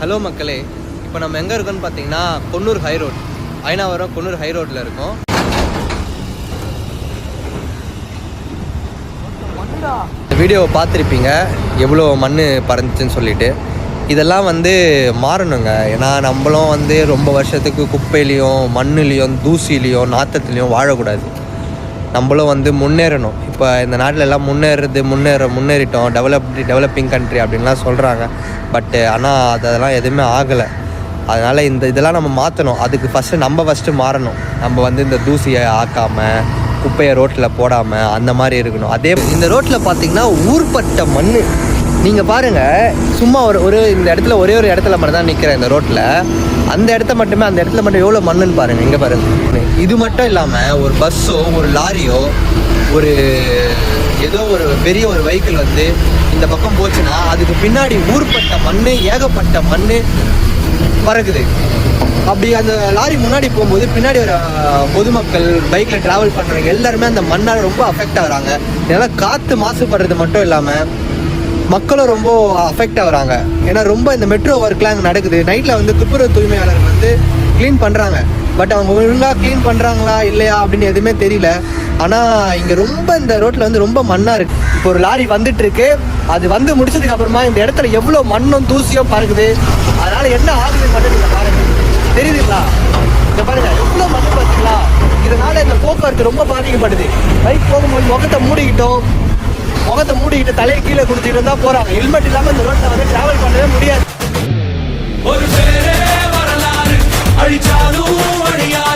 Hello மக்களே, இப்போ நம்ம எங்கே இருக்கோன்னு பார்த்தீங்கன்னா Coonoor high road, Ainavaram Coonoor high ரோட்டில் இருக்கோம். வீடியோவை பார்த்துருப்பீங்க எவ்வளோ மண் பறந்துச்சுன்னு சொல்லிட்டு. இதெல்லாம் மாறணுங்க. ஏன்னா நம்மளும் ரொம்ப வருஷத்துக்கு குப்பையிலையும் மண்ணுலேயும் தூசிலையும் நாற்றத்துலேயும் வாழக்கூடாது. நம்மளும் முன்னேறணும். இப்போ இந்த நாட்டில் எல்லாம் முன்னேறிட்டோம், டெவலப்பிங் கண்ட்ரி அப்படின்லாம் சொல்கிறாங்க. பட்டு ஆனால் அதெல்லாம் எதுவுமே ஆகலை. அதனால் இதெல்லாம் நம்ம மாற்றணும். அதுக்கு ஃபஸ்ட்டு மாறணும். நம்ம இந்த தூசியை ஆக்காமல் குப்பையை ரோட்டில் போடாமல் அந்த மாதிரி இருக்கணும். அதே இந்த ரோட்டில் பார்த்திங்கன்னா ஊர்பட்ட மண். நீங்கள் பாருங்கள், சும்மா ஒரு இந்த இடத்துல ஒரே ஒரு இடத்துல மட்டும் தான் நிற்கிறேன் இந்த ரோட்டில். அந்த இடத்துல மட்டும் எவ்வளோ மண்ணுன்னு பாருங்கள். இங்கே பாருங்கள். இது மட்டும் இல்லாமல் ஒரு பஸ்ஸோ ஒரு லாரியோ ஒரு ஏதோ ஒரு பெரிய ஒரு வெஹிக்கிள் இந்த பக்கம் போச்சுன்னா அதுக்கு பின்னாடி ஊர்பட்ட மண், ஏகப்பட்ட மண் பறக்குது. அப்படி அந்த லாரி முன்னாடி போகும்போது பின்னாடி ஒரு பொதுமக்கள் பைக்கில் ட்ராவல் பண்ணுறவங்க எல்லாருமே அந்த மண்ணால் ரொம்ப அஃபெக்ட் ஆகுறாங்க. இதனால் காற்று மாசுபடுறது மட்டும் இல்லாமல் மக்களும் ரொம்ப அஃபெக்ட் ஆகுறாங்க. ஏன்னா ரொம்ப இந்த மெட்ரோ ஒர்க்லாம் அங்கே நடக்குது. நைட்டில் துப்புரவு தூய்மையாளர்கள் க்ளீன் பண்ணுறாங்க. பட் அவங்க ஒழுங்காக க்ளீன் பண்ணுறாங்களா இல்லையா அப்படின்னு எதுவுமே தெரியல. ஆனால் இங்கே ரொம்ப இந்த ரோட்டில் ரொம்ப மண்ணாக இருக்குது. இப்போ ஒரு லாரி வந்துட்டுருக்கு. அது முடிச்சதுக்கு அப்புறமா இந்த இடத்துல எவ்வளோ மண்ணும் தூசியும் பறக்குது. அதனால் என்ன ஆகுதுன்னு மட்டும் நீங்கள் பாருங்கள். தெரியுதுங்களா? இங்கே பாருங்கள் எவ்வளோ மண் பார்த்தீங்களா? இதனால் இந்த போக்குவரத்து ரொம்ப பாதிக்கப்படுது. பைக் போகும்போது முகத்தை மூடிக்கிட்டு தலையை கீழே கொடுத்துட்டு தான் போகிறாங்க. ஹெல்மெட் இல்லாமல் இந்த ரோட்டில் ட்ராவல் பண்ணவே முடியாது. ஒரு பேரே வரலாறு அழிச்சாலும் அழியாது.